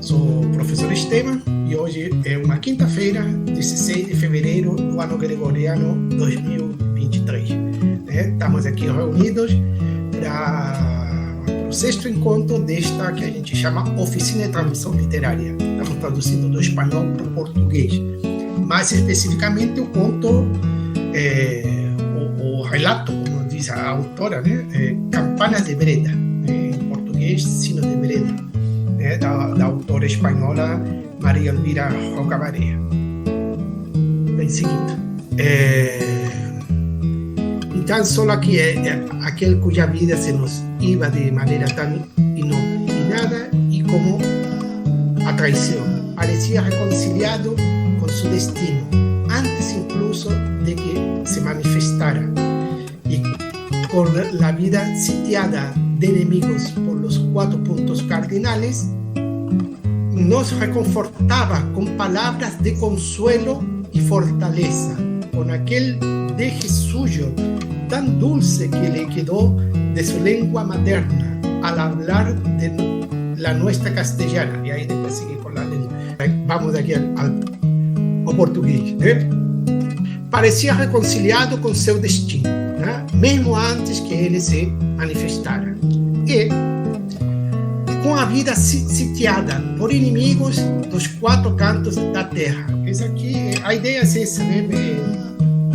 Sou o professor Esteban e hoje é uma quinta-feira, 16 de fevereiro do ano gregoriano 2023. Estamos aqui reunidos para o sexto encontro desta que a gente chama Oficina de Tradução Literária. Estamos traduzindo do espanhol para o português. Mais especificamente, o conto, o relato, como diz a autora, Campanas de Breda, em português, Sino de Breda. Da autora espanhola Maria Elvira Roca Barea. Bem, seguinte. Então, só que aquele cuja vida se nos iba de maneira tão inopinada e como a traição. Parecia reconciliado com seu destino, antes incluso de que se manifestara. E com a vida sitiada de enemigos por los 4 puntos cardinales, nos reconfortaba con palabras de consuelo y fortaleza, con aquel deje suyo tan dulce que le quedó de su lengua materna al hablar de la nuestra castellana. Y ahí después sigue con la lengua. Vamos aquí al portugués. Parecía reconciliado con seu destino, mesmo antes que ele se manifestara. E com a vida sitiada por inimigos dos 4 cantos da terra. Isso aqui, a ideia é essa,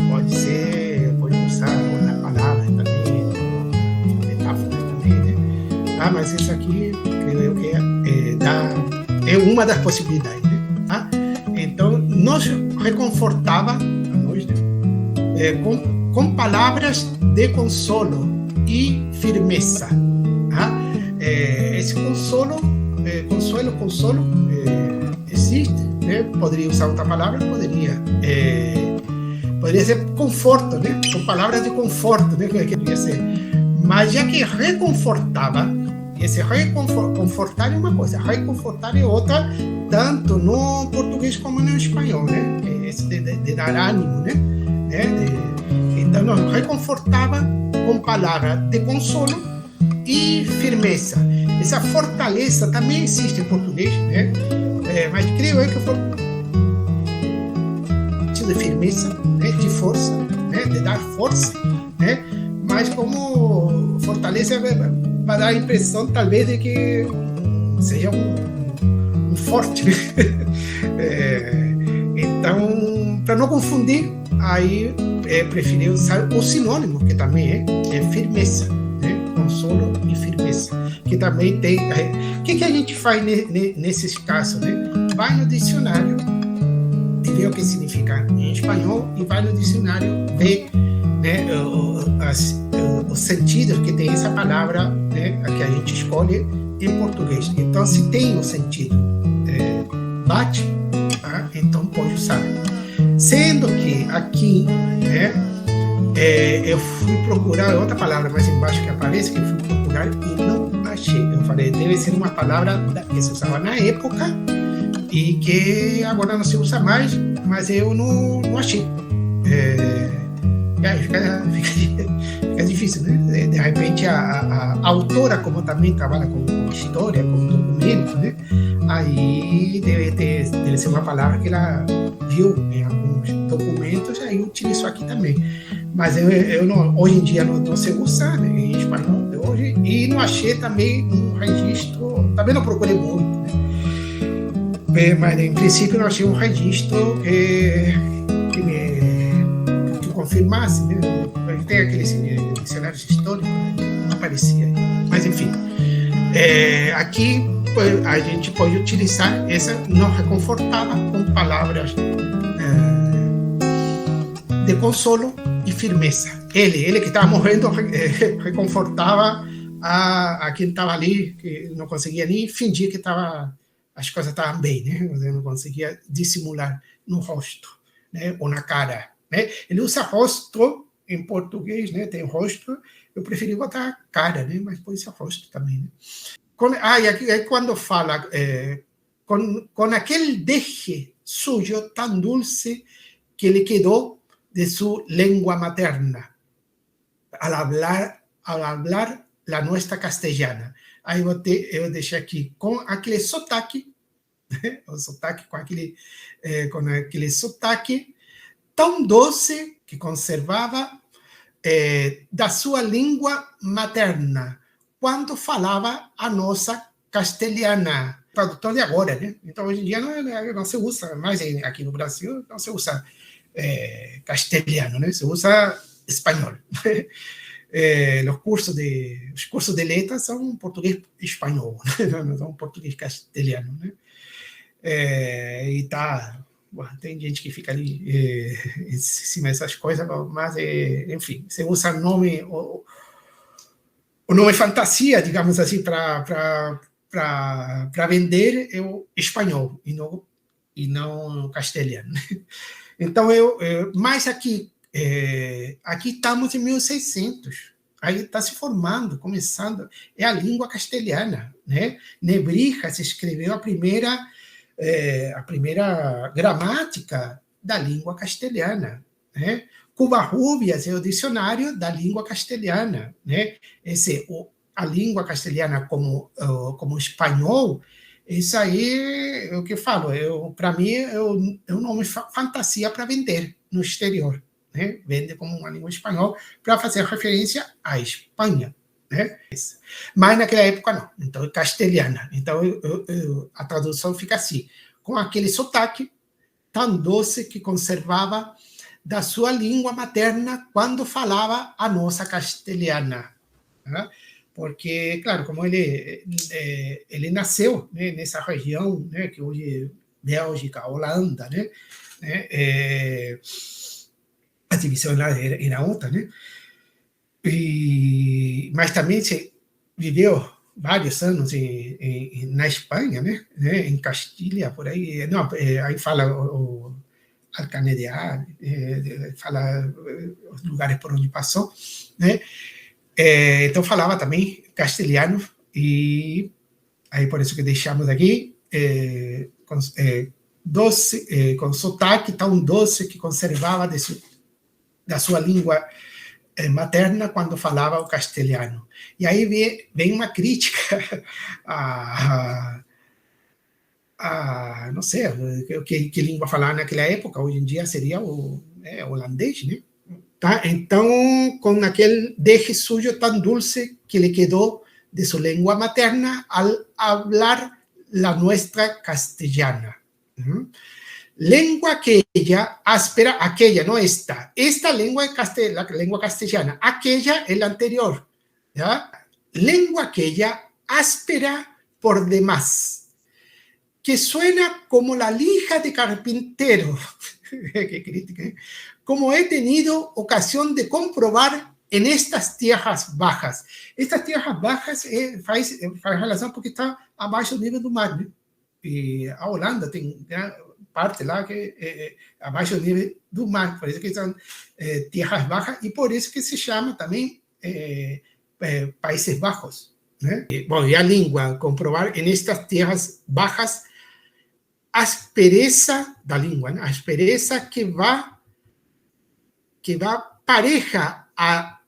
pode usar outras palavras também, metáforas também, mas isso aqui, creio eu que é uma das possibilidades, Então, nos reconfortava, com palavras de consolo e firmeza. Esse consolo existe, Poderia usar outra palavra, poderia ser conforto, com palavras de conforto, que poderia ser. Mas já que reconfortava, esse reconfortar é uma coisa, reconfortar é outra, tanto no português como no espanhol, Esse de dar ânimo, Então, nos reconfortava com palavras de consolo e firmeza. Essa fortaleza também existe em português, mas creio eu que de firmeza, de força, de dar força, mas como fortaleza vai dar a impressão, talvez, de que seja um forte, Então, para não confundir, aí preferi usar o sinônimo, que também é firmeza, consolo e firmeza, que também tem. O que a gente faz nesses casos, Vai no dicionário e vê o que significa em espanhol e vai no dicionário ver os sentidos que tem essa palavra, que a gente escolhe em português. Então, se tem o sentido bate, então pode usar. Sendo que aqui, eu fui procurar outra palavra mais embaixo que aparece, que eu fui procurar e não achei. Eu falei, deve ser uma palavra que se usava na época e que agora não se usa mais, mas eu não achei. Fica difícil, De repente, a autora, como também trabalha com história, com documentos, aí deve ser uma palavra que ela viu em alguns documentos, aí utilizou aqui também. Mas eu não, hoje em dia não se usa em espanhol de hoje, e não achei também um registro, também não procurei muito, mas em princípio não achei um registro que confirmasse, Tem aqueles dicionários históricos, não aparecia, mas enfim, aqui a gente pode utilizar essa, nos reconfortava com palavras de consolo e firmeza. Ele que estava morrendo reconfortava a quem estava ali, que não conseguia nem fingir que as coisas estavam bem, Você não conseguia dissimular no rosto, ou na cara, Ele usa rosto em português, tem rosto. Eu preferi botar cara, mas pode ser rosto também, E aqui é quando fala com aquele deje suyo tão dulce que le quedó de su lengua materna al hablar la nuestra castellana. Aí eu deixei aqui com aquele sotaque né? O sotaque com aquele sotaque tão doce que conservava da sua língua materna, quando falava a nossa castelhana, tradutor de agora, né? Então, hoje em dia não se usa mais aqui no Brasil, não se usa castelhano, né? Se usa espanhol. Os cursos de letras são português espanhol, né? Não são português castelhano, né? E tá, tem gente que fica ali em cima dessas coisas, mas, enfim, você usa o nome fantasia, digamos assim, para vender é o espanhol e não castelhano. Então, mas aqui estamos em 1600, aí está se formando, começando, é a língua castelhana, né? Nebrija se escreveu a primeira gramática da língua castelhana, né? Covarrubias é o dicionário da língua castelhana, né? A língua castelhana como espanhol, isso aí é o que eu falo, para mim é um nome fantasia para vender no exterior, né? Vende como uma língua espanhol para fazer referência à Espanha, né? Mas naquela época não, então é castelhana. Então a tradução fica assim, com aquele sotaque tão doce que conservava da sua língua materna quando falava a nossa castelhana, né? Porque, claro, como ele nasceu, né, nessa região, né, que hoje é Bélgica, Holanda, né, a divisão lá era outra, né? Mas também se viveu vários anos na Espanha, né? Em Castilha, por aí. Não, aí fala o Alcanedear, fala os lugares por onde passou, né? Então falava também castelhano, e aí por isso que deixamos aqui, doce, com sotaque tão doce que conservava da sua língua materna quando falava o castelhano. E aí vem uma crítica não sei, que língua falar naquela época, hoje em dia seria o holandês, né? Tá? Então, com aquele deje suyo tão dulce que le quedó de su lengua materna al hablar la nuestra castellana. Lengua aquella áspera, aquella, no esta. Esta lengua es la lengua castellana, aquella es la anterior. ¿Ya? Lengua aquella áspera por demás, que suena como la lija de carpintero. Qué crítica, ¿eh? Como he tenido ocasión de comprobar en estas tierras bajas. Estas tierras bajas faz relação porque está abaixo do nível do mar, né? E a Holanda tem parte lá que é abaixo do nível do mar, por isso que são tierras bajas, e por isso que se chama também Países Bajos, né? Bom, e a língua, comprovar en estas tierras bajas aspereza da língua, né? A aspereza que va pareja a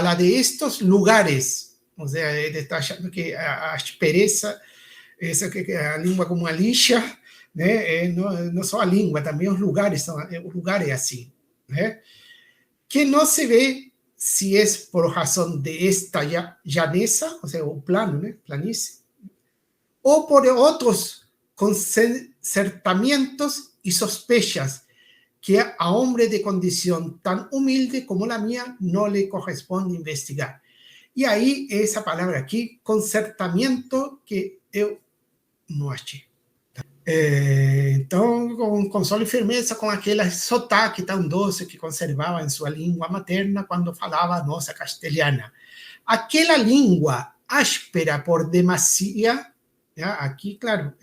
la de estos lugares. O sea, ele está achando que a aspereza, essa que a língua como a lixa, né? Não só a língua, também os lugares, o lugar é assim, né? Que não se vê se é por razão de esta llaneza, ou seja, o plano, né? Planície, ou por outros concertamientos y sospechas que a hombre de condición tan humilde como la mía no le corresponde investigar. Y ahí esa palabra aquí, concertamiento, que eu não achei. Então, com solo firmeza, com aquele sotaque tão doce que conservava em sua língua materna quando falava a nossa castelhana. Aquela língua áspera por demasia, aqui, claro,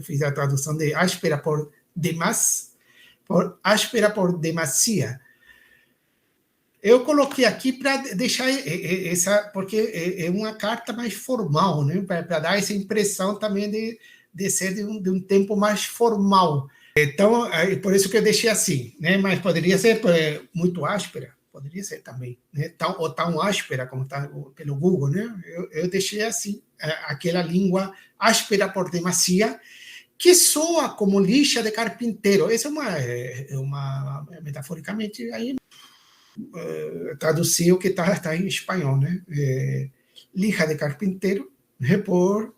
fiz a tradução de áspera por demás, áspera por demasia. Eu coloquei aqui para deixar essa, porque é uma carta mais formal, né? Para dar essa impressão também de ser de um tempo mais formal. Então, por isso que eu deixei assim, né? Mas poderia ser muito áspera, poderia ser também, né? Ou tão áspera como está pelo Google, né? Eu deixei assim, aquela língua áspera por demasia, que soa como lixa de carpinteiro. Essa é uma metaforicamente, aí traduzir o que está em espanhol, né? Lija de carpinteiro, né? Por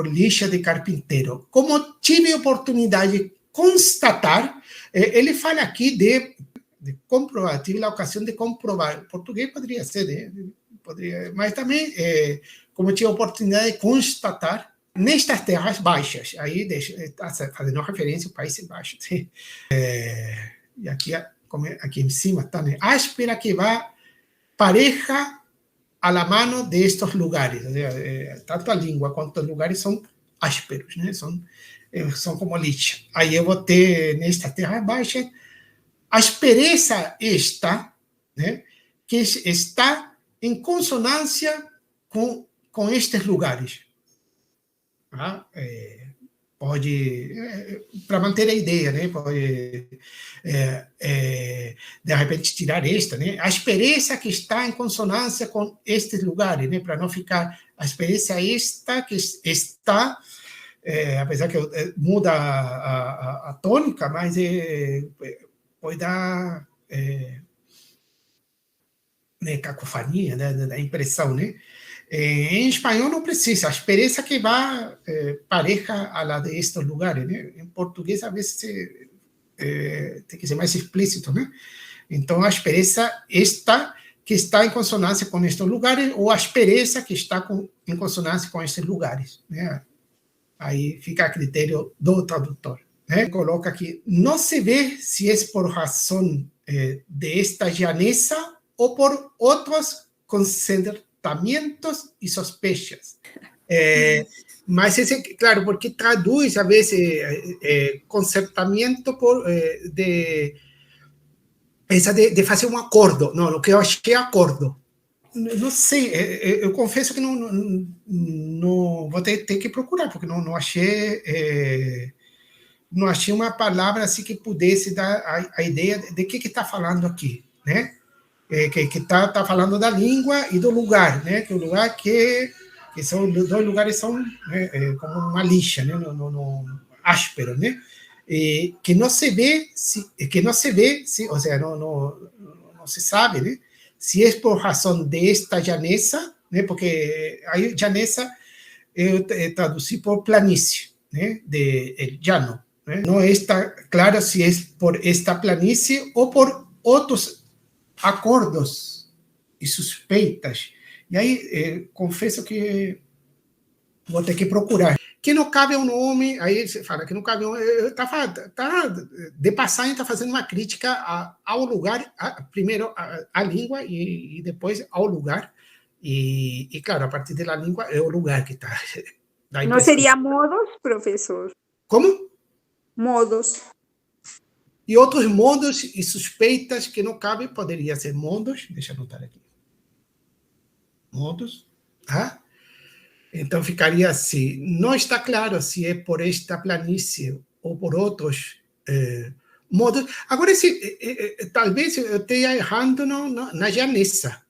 lixa de carpinteiro. Como tive oportunidade de constatar, ele fala aqui de comprovar, tive a ocasião de comprovar. Em português poderia ser, né? Mas também, como tive a oportunidade de constatar, nestas terras baixas, aí está fazendo referência aos Países Baixos, e aqui, aqui em cima está, né? Áspera que va pareja a la mano de estos lugares, o sea, tanto a língua quanto os lugares são ásperos, né? São como lixa. Aí eu vou ter, nestas terras baixas, aspereza esta, né? Que está em consonância com estes lugares. Pode, para manter a ideia, né? Pode, de repente, tirar esta, né? A aspereza que está em consonância com estes lugares, né? Para não ficar a aspereza esta que está, apesar que muda a tônica, mas pode dar né, cacofonia, né? Da impressão, né? Em espanhol não precisa, a aspereza que va pareja a la de estos lugares, né? Em português, às vezes, tem que ser mais explícito, né? Então, a aspereza esta que está em consonância com estes lugares ou a aspereza que está em consonância com estes lugares, né? Aí fica a critério do tradutor, né? Coloca aqui, não se vê se é por razão de esta llaneza ou por outros considerados e sospechas. Mas esse, claro, porque traduz a vezes concertamento de fazer um acordo. Não, o que eu achei acordo. Não sei, eu confesso que não vou ter que procurar, porque não achei uma palavra assim que pudesse dar a ideia de que está falando aqui, né? Que está falando da língua e do lugar, né? Que o lugar que são os dois lugares são como uma lixa, né? Áspero, né? Que não se vê, ou seja, não se sabe, né? Se é por razão desta llaneza, né? Porque aí llaneza eu traduzi por planície, né? De llano, né? Não está claro se é por esta planície ou por outros acordos e suspeitas. E aí, confesso que vou ter que procurar. Que não cabe um nome, aí você fala que não cabe um nome, de passagem está fazendo uma crítica ao lugar, primeiro à língua e depois ao lugar. E, claro, a partir da língua é o lugar que está. Não seria modos, professor? Como? Modos. E outros modos e suspeitas que não cabem, poderia ser modos, deixa eu anotar aqui. Modos, tá? Então ficaria assim, não está claro se é por esta planície ou por outros modos. Agora, talvez eu esteja errando na llaneza,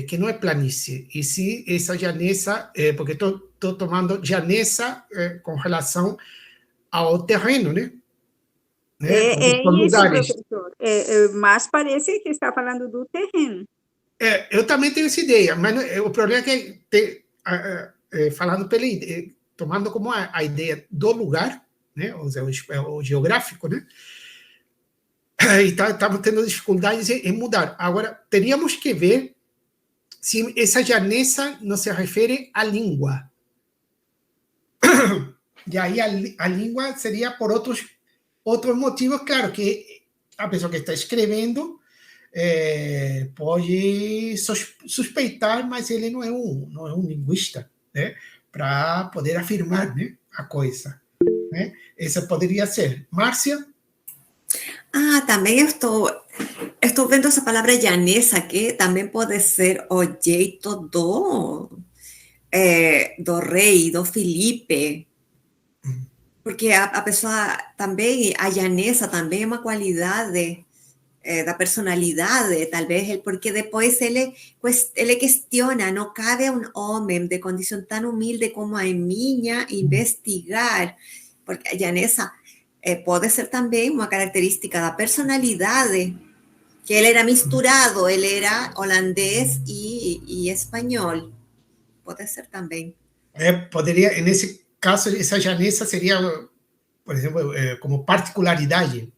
que não é planície, e sim essa llaneza, porque estou tomando llaneza com relação ao terreno, né? Isso, professor. Mas parece que está falando do terreno. Eu também tenho essa ideia, mas o problema é que, falando tomando como a ideia do lugar, né? Ou seja, o geográfico, né? E estamos tendo dificuldades em mudar. Agora, teríamos que ver se essa llaneza não se refere à língua. E aí a língua seria por outros motivos, claro, que a pessoa que está escrevendo pode suspeitar, mas ele não é um linguista, né? Para poder afirmar, né, a coisa. Né? Essa poderia ser. Márcia? Também estou vendo essa palavra llaneza, que também pode ser o jeito do rei, do Felipe. Porque a pessoa também, a llaneza também é uma qualidade da personalidade, talvez, porque depois ele questiona, não cabe a um homem de condição tão humilde como a minha investigar, porque a Janessa pode ser também uma característica da personalidade, que ele era misturado, ele era holandês e espanhol, pode ser também. Poderia, nesse caso, essa Janessa seria, por exemplo, como particularidade,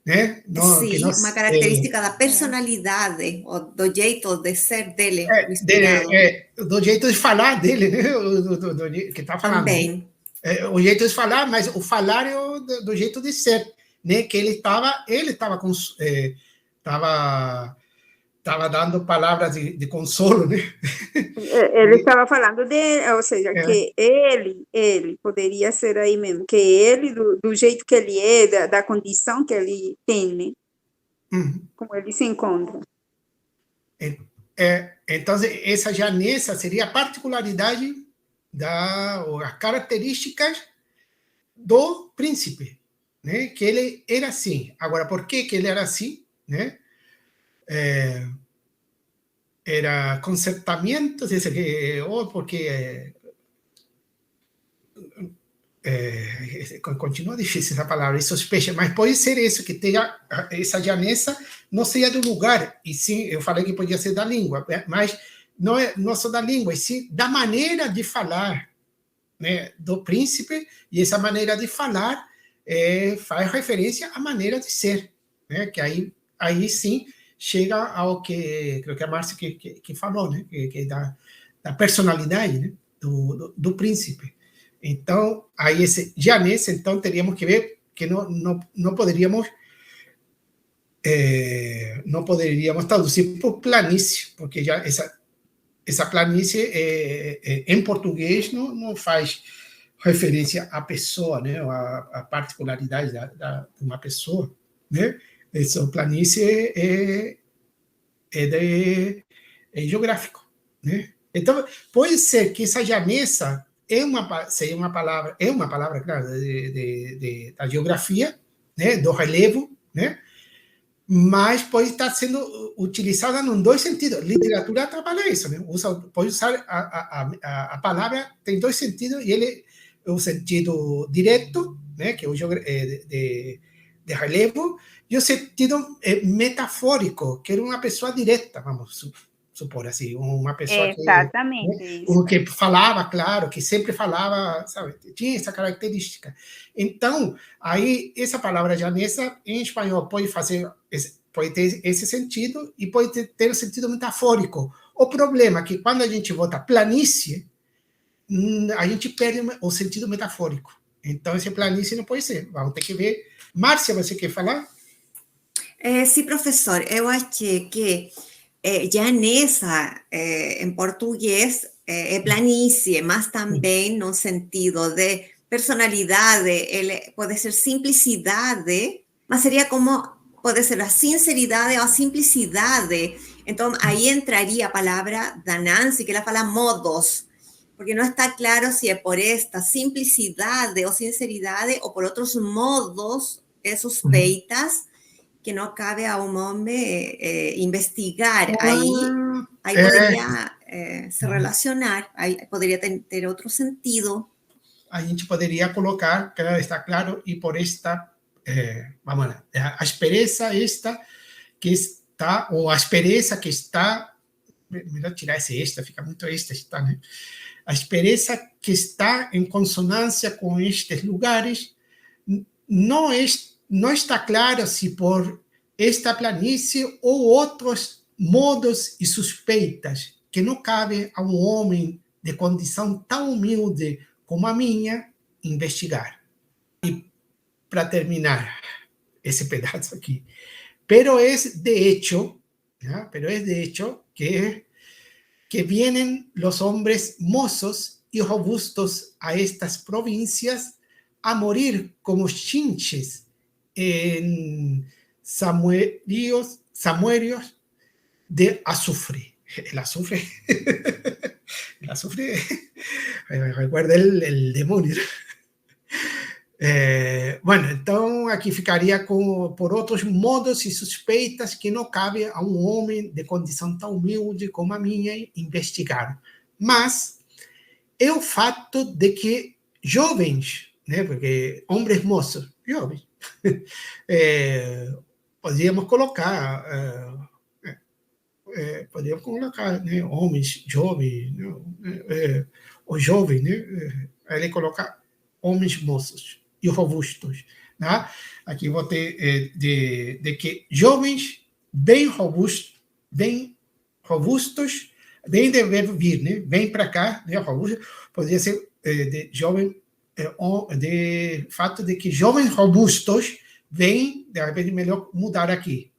né? Sim, que uma característica da personalidade, ou do jeito de ser dele, misturado. Do jeito de falar dele, né? Que está falando. Também. O jeito de falar, mas o falar é do jeito de ser, né? Que ele estava dando palavras de consolo, né? Ele estava falando dele, ou seja, que ele poderia ser aí mesmo, que ele, do jeito que ele é, da condição que ele tem, né? Como ele se encontra. Então, essa Janessa seria a particularidade as características do príncipe, né? Que ele era assim. Agora, por que ele era assim, né? Era concertamiento, porque continua difícil essa palavra, sospecha, mas pode ser isso, que tenha essa Janessa não seja do lugar, e sim, eu falei que podia ser da língua, mas não só da língua, e sim da maneira de falar, né, do príncipe, e essa maneira de falar faz referência à maneira de ser, né, que aí sim chega ao que creo que a Márcia que falou, né, que da personalidade, né, do príncipe. Então, aí esse Janessa, então teríamos que ver que não poderíamos traduzir por planície, porque já essa planície em português não faz referência à pessoa, né, à particularidade de uma pessoa, né? Essa planície é geográfico, né? Então, pode ser que essa Janessa seja uma palavra, claro, da geografia, né, do relevo, né? Mas pode estar sendo utilizada em dois sentidos. Literatura trabalha isso, né? Pode usar a palavra, tem dois sentidos, e ele é o sentido direto, né, que é o de relevo, e o sentido metafórico, que era uma pessoa direta, vamos supor assim, uma pessoa Exatamente, que falava, claro, que sempre falava, sabe, tinha essa característica. Então, aí, essa palavra Janessa, em espanhol, pode ter esse sentido e pode ter o sentido metafórico. O problema é que quando a gente bota planície, a gente perde o sentido metafórico. Então, esse planície não pode ser. Vamos ter que ver. Márcia, você quer falar? Sim, professor, eu achei que Janessa, em português, é planície, mas também no sentido de personalidade, ele pode ser simplicidade, mas seria como, pode ser a sinceridade ou a simplicidade. Então, aí entraria a palavra da Nancy, que ela fala modos, porque não está claro se é por esta simplicidade ou sinceridade ou por outros modos suspeitas, que não cabe a um homem investigar. Aí poderia se relacionar, aí poderia ter outro sentido. A gente poderia colocar, claro, está claro, e por esta, vamos lá, a aspereza esta que está, ou a aspereza que está, melhor tirar esse esta, fica muito está, né? A aspereza que está em consonância com estes lugares não está claro se por esta planície ou outros modos e suspeitas que não cabe a um homem de condição tão humilde como a minha investigar. E para terminar esse pedaço aqui, pero es de hecho que vienen los hombres mozos y robustos a estas provincias a morir como chinches en samuerios de azufre. El azufre, recuerda el demonio. Bueno, então aqui ficaria por outros modos e suspeitas que não cabe a um homem de condição tão humilde como a minha investigar. Mas é o fato de que jovens, né, porque homens moços, jovens, podíamos colocar, né, homens jovens, né, ou jovens, né, ele coloca homens moços e robustos. Né? Aqui vou ter de que jovens bem robustos, bem deve vir, né? Vem para cá, né? Robusto, poderia ser de jovem, de fato de que jovens robustos vêm, de repente melhor mudar aqui,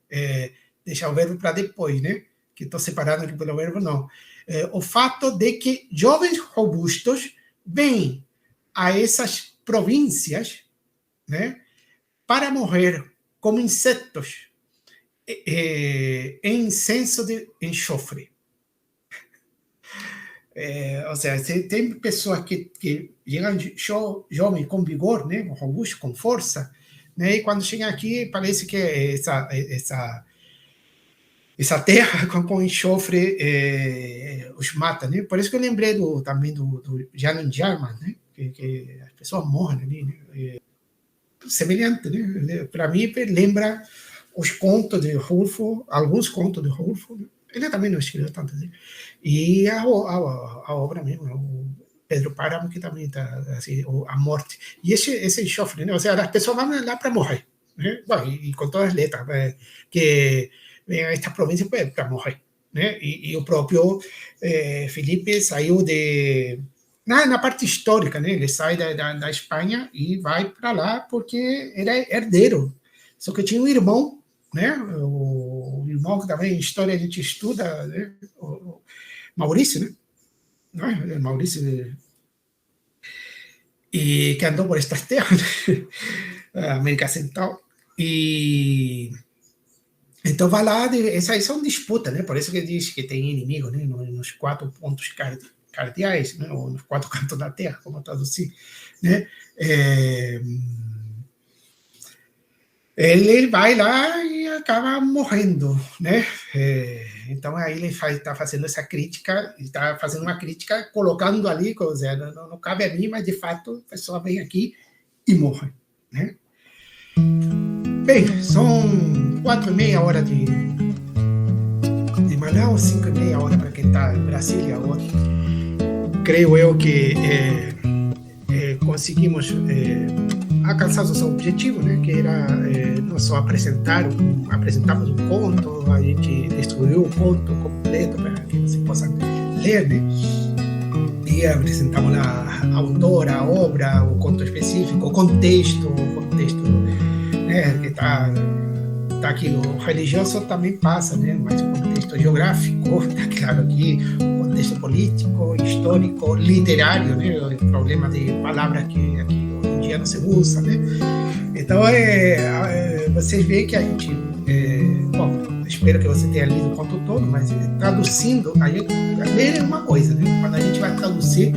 deixar o verbo para depois, né? Que estou separado aqui pelo verbo, não. O fato de que jovens robustos vêm a essas províncias, né, para morrer como insetos em incenso de enxofre. Ou seja, tem pessoas que chegam jovens com vigor, né, robusto, com força, né, e quando chegam aqui parece que essa terra com enxofre os mata, né? Por isso que eu lembrei também do Jan Jarman, né? Que as pessoas morrem ali, né? Semelhante, né? Para mim, lembra os contos de Rulfo, alguns contos de Rulfo. Ele também não escreveu tanto assim. E a obra mesmo, o Pedro Páramo, que também está assim, a morte. E esse enxofre, né? Ou seja, as pessoas vão lá para morrer, né? Bom, e com todas as letras, que vem a esta província para morrer, né? E o próprio Felipe saiu na parte histórica, né? Ele sai da Espanha e vai para lá porque era herdeiro. Só que tinha um irmão, né? O irmão que também em história a gente estuda, né? O Maurício, né? Maurício, e que andou por estas terras, né? América Central. E então vai lá, essas são disputas, né? Por isso que diz que tem inimigo, né? Nos 4 pontos cardeais, né? Ou nos 4 cantos da terra, como traduzir, né? Ele vai lá e acaba morrendo, né? Então aí ele está fazendo essa crítica, está fazendo uma crítica colocando ali, ou seja, não cabe a mim, mas de fato a pessoa vem aqui e morre, né? Bem, são 4:30 de manhã ou 5:30 para quem está em Brasília hoje. Creio eu que conseguimos alcançar o seu objetivo, né? Que era não só apresentamos um conto, a gente distribuiu o conto completo para que você possa ler, né? E apresentamos a autora, a obra, o conto específico, o contexto, né? Que está aqui. O religioso também passa, né? Mas o contexto geográfico está claro aqui, o contexto político, histórico, literário, né? O problema de palavras que aqui hoje em dia não se usa, né? Então, vocês veem que a gente... bom, espero que você tenha lido o conto todo, mas traduzindo, ler é uma coisa, né? Quando a gente vai traduzir,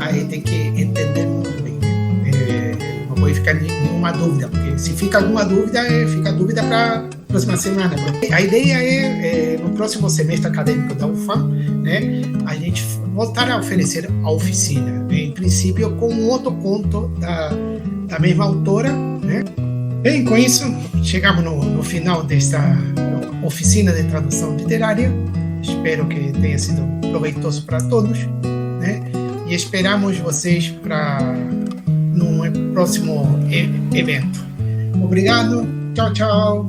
aí tem que entender muito bem, né? Não pode ficar nenhuma dúvida, porque se fica alguma dúvida, fica dúvida para a próxima semana. A ideia é, no próximo semestre acadêmico da UFAM, né, a gente voltar a oferecer a oficina, em princípio com um outro conto da mesma autora, né? Bem, com isso, chegamos no final desta oficina de tradução literária. Espero que tenha sido proveitoso para todos, né? E esperamos vocês para num próximo evento. Obrigado. Tchau, tchau.